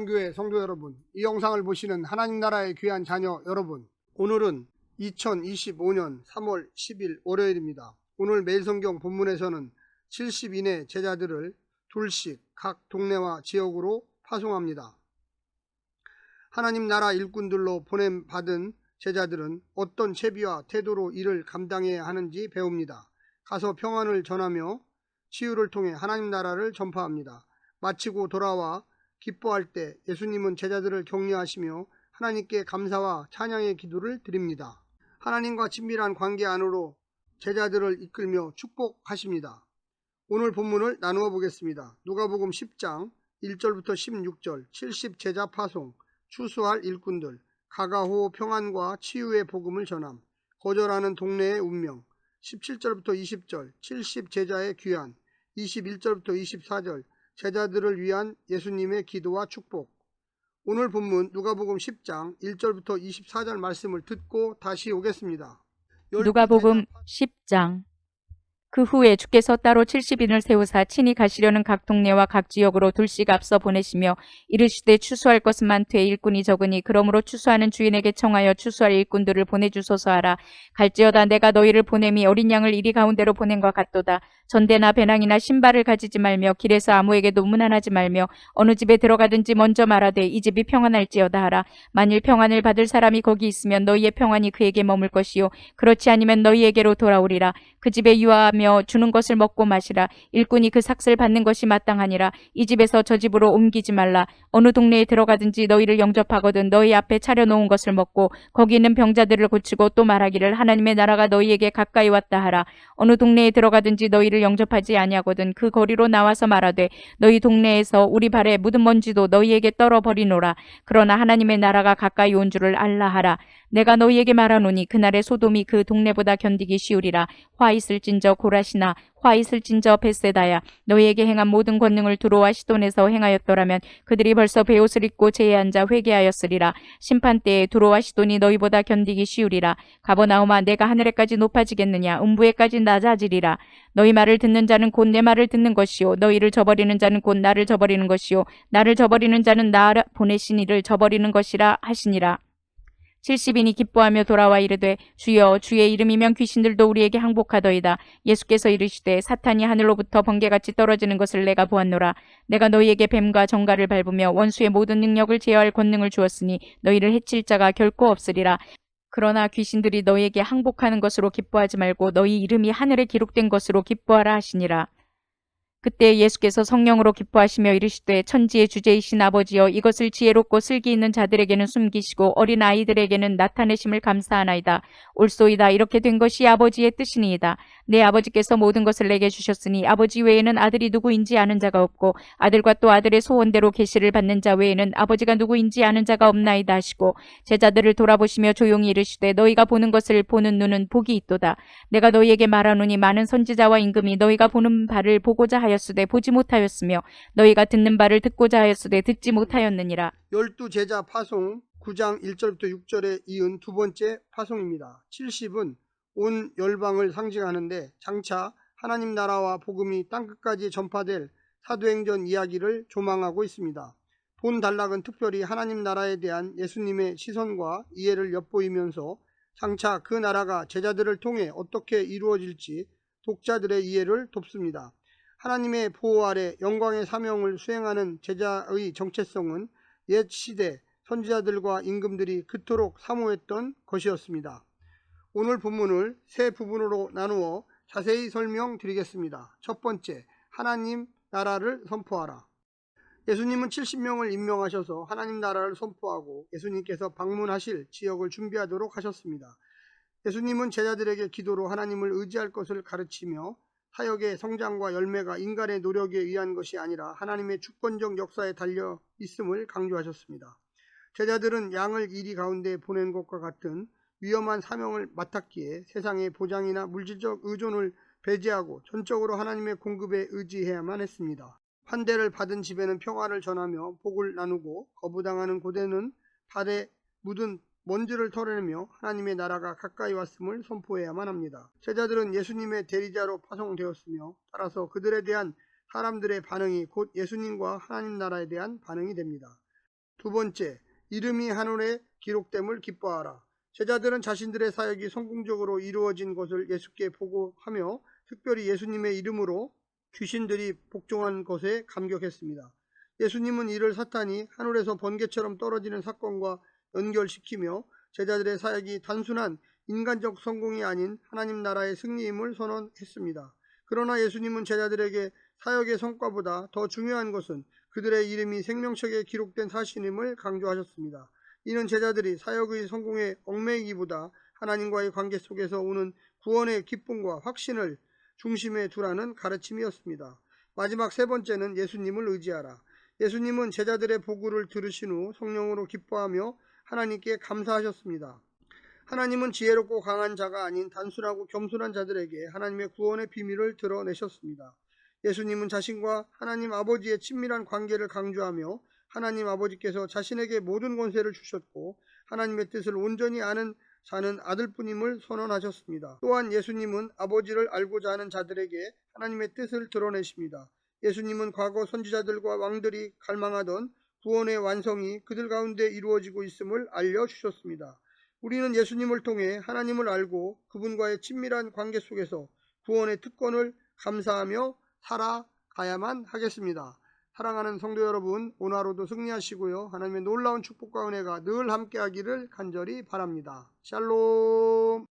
한국장로교회 성도 여러분, 이 영상을 보시는 하나님 나라의 귀한 자녀 여러분, 오늘은 2025년 3월 10일 월요일입니다. 오늘 매일성경 본문에서는 70인의 제자들을 둘씩 각 동네와 지역으로 파송합니다. 하나님 나라 일꾼들로 보냄받은 제자들은 어떤 채비와 태도로 일을 감당해야 하는지 배웁니다. 가서 평안을 전하며 치유를 통해 하나님 나라를 전파합니다. 마치고 돌아와 기뻐할 때 예수님은 제자들을 격려하시며 하나님께 감사와 찬양의 기도를 드립니다. 하나님과 친밀한 관계 안으로 제자들을 이끌며 축복하십니다. 오늘 본문을 나누어 보겠습니다. 누가복음 10장 1절부터 16절, 70 제자 파송, 추수할 일꾼들, 가가호 평안과 치유의 복음을 전함, 거절하는 동네의 운명, 17절부터 20절, 70 제자의 귀환, 21절부터 24절, 제자들을 위한 예수님의 기도와 축복. 오늘 본문 누가복음 10장 1절부터 24절 말씀을 듣고 다시 오겠습니다. 누가복음 10장. 그 후에 주께서 따로 70인을 세우사 친히 가시려는 각 동네와 각 지역으로 둘씩 앞서 보내시며 이르시되 추수할 것은 많되 일꾼이 적으니 그러므로 추수하는 주인에게 청하여 추수할 일꾼들을 보내주소서 하라. 갈지어다 내가 너희를 보냄이 어린 양을 이리 가운데로 보낸 것 같도다. 전대나 배낭이나 신발을 가지지 말며 길에서 아무에게도 문안하지 말며 어느 집에 들어가든지 먼저 말하되 이 집이 평안할지어다 하라. 만일 평안을 받을 사람이 거기 있으면 너희의 평안이 그에게 머물 것이요 그렇지 아니면 너희에게로 돌아오리라. 그 집에 유하며 주는 것을 먹고 마시라. 일꾼이 그 삭슬 받는 것이 마땅하니라. 이 집에서 저 집으로 옮기지 말라. 어느 동네에 들어가든지 너희를 영접하거든 너희 앞에 차려놓은 것을 먹고 거기 있는 병자들을 고치고 또 말하기를 하나님의 나라가 너희에게 가까이 왔다 하라. 어느 동네에 들어가든지 너희를 영접하지 아니하거든 그 거리로 나와서 말하되 너희 동네에서 우리 발에 묻은 먼지도 너희에게 떨어버리노라. 그러나 하나님의 나라가 가까이 온 줄을 알라 하라. 내가 너희에게 말하노니 그날의 소돔이 그 동네보다 견디기 쉬우리라. 화 있을진저 고라시나 화 있을진저 벳세다야. 너희에게 행한 모든 권능을 두로와 시돈에서 행하였더라면 그들이 벌써 베옷을 입고 제에 앉아 회개하였으리라. 심판때에 두로와 시돈이 너희보다 견디기 쉬우리라. 가버나움아 내가 하늘에까지 높아지겠느냐 음부에까지 낮아지리라. 너희 말을 듣는 자는 곧 내 말을 듣는 것이요 너희를 저버리는 자는 곧 나를 저버리는 것이요 나를 저버리는 자는 나 보내신 이를 저버리는 것이라 하시니라. 70인이 기뻐하며 돌아와 이르되 주여 주의 이름이면 귀신들도 우리에게 항복하더이다. 예수께서 이르시되 사탄이 하늘로부터 번개같이 떨어지는 것을 내가 보았노라. 내가 너희에게 뱀과 정갈을 밟으며 원수의 모든 능력을 제어할 권능을 주었으니 너희를 해칠 자가 결코 없으리라. 그러나 귀신들이 너희에게 항복하는 것으로 기뻐하지 말고 너희 이름이 하늘에 기록된 것으로 기뻐하라 하시니라. 그때 예수께서 성령으로 기뻐하시며 이르시되 천지의 주제이신 아버지여 이것을 지혜롭고 슬기 있는 자들에게는 숨기시고 어린 아이들에게는 나타내심을 감사하나이다. 옳소이다. 이렇게 된 것이 아버지의 뜻이니이다. 내 아버지께서 모든 것을 내게 주셨으니 아버지 외에는 아들이 누구인지 아는 자가 없고 아들과 또 아들의 소원대로 계시를 받는 자 외에는 아버지가 누구인지 아는 자가 없나이다 하시고 제자들을 돌아보시며 조용히 이르시되 너희가 보는 것을 보는 눈은 복이 있도다. 내가 너희에게 말하노니 많은 선지자와 임금이 너희가 보는 바를 보고자 하였으되 보지 못하였으며 너희가 듣는 바를 듣고자 하였으되 듣지 못하였느니라. 12 제자 파송 9장 1절부터 6절에 이은 두 번째 파송입니다. 70은 온 열방을 상징하는데 장차 하나님 나라와 복음이 땅끝까지 전파될 사도행전 이야기를 조망하고 있습니다. 본 단락은 특별히 하나님 나라에 대한 예수님의 시선과 이해를 엿보이면서 장차 그 나라가 제자들을 통해 어떻게 이루어질지 독자들의 이해를 돕습니다. 하나님의 보호 아래 영광의 사명을 수행하는 제자의 정체성은 옛 시대 선지자들과 임금들이 그토록 사모했던 것이었습니다. 오늘 본문을 세 부분으로 나누어 자세히 설명드리겠습니다. 첫 번째, 하나님 나라를 선포하라. 예수님은 70명을 임명하셔서 하나님 나라를 선포하고 예수님께서 방문하실 지역을 준비하도록 하셨습니다. 예수님은 제자들에게 기도로 하나님을 의지할 것을 가르치며 사역의 성장과 열매가 인간의 노력에 의한 것이 아니라 하나님의 주권적 역사에 달려 있음을 강조하셨습니다. 제자들은 양을 이리 가운데 보낸 것과 같은 위험한 사명을 맡았기에 세상의 보장이나 물질적 의존을 배제하고 전적으로 하나님의 공급에 의지해야만 했습니다. 환대를 받은 집에는 평화를 전하며 복을 나누고 거부당하는 곳에는 발에 묻은 먼지를 털어내며 하나님의 나라가 가까이 왔음을 선포해야만 합니다. 제자들은 예수님의 대리자로 파송되었으며 따라서 그들에 대한 사람들의 반응이 곧 예수님과 하나님 나라에 대한 반응이 됩니다. 두 번째, 이름이 하늘에 기록됨을 기뻐하라. 제자들은 자신들의 사역이 성공적으로 이루어진 것을 예수께 보고하며 특별히 예수님의 이름으로 귀신들이 복종한 것에 감격했습니다. 예수님은 이를 사탄이 하늘에서 번개처럼 떨어지는 사건과 연결시키며 제자들의 사역이 단순한 인간적 성공이 아닌 하나님 나라의 승리임을 선언했습니다. 그러나 예수님은 제자들에게 사역의 성과보다 더 중요한 것은 그들의 이름이 생명책에 기록된 사실임을 강조하셨습니다. 이는 제자들이 사역의 성공에 얽매이기보다 하나님과의 관계 속에서 오는 구원의 기쁨과 확신을 중심에 두라는 가르침이었습니다. 마지막 세 번째는 예수님을 의지하라. 예수님은 제자들의 보고를 들으신 후 성령으로 기뻐하며 하나님께 감사하셨습니다. 하나님은 지혜롭고 강한 자가 아닌 단순하고 겸손한 자들에게 하나님의 구원의 비밀을 드러내셨습니다. 예수님은 자신과 하나님 아버지의 친밀한 관계를 강조하며 하나님 아버지께서 자신에게 모든 권세를 주셨고 하나님의 뜻을 온전히 아는 자는 아들뿐임을 선언하셨습니다. 또한 예수님은 아버지를 알고자 하는 자들에게 하나님의 뜻을 드러내십니다. 예수님은 과거 선지자들과 왕들이 갈망하던 구원의 완성이 그들 가운데 이루어지고 있음을 알려주셨습니다. 우리는 예수님을 통해 하나님을 알고 그분과의 친밀한 관계 속에서 구원의 특권을 감사하며 살아가야만 하겠습니다. 사랑하는 성도 여러분, 오늘 하루도 승리하시고요. 하나님의 놀라운 축복과 은혜가 늘 함께하기를 간절히 바랍니다. 샬롬.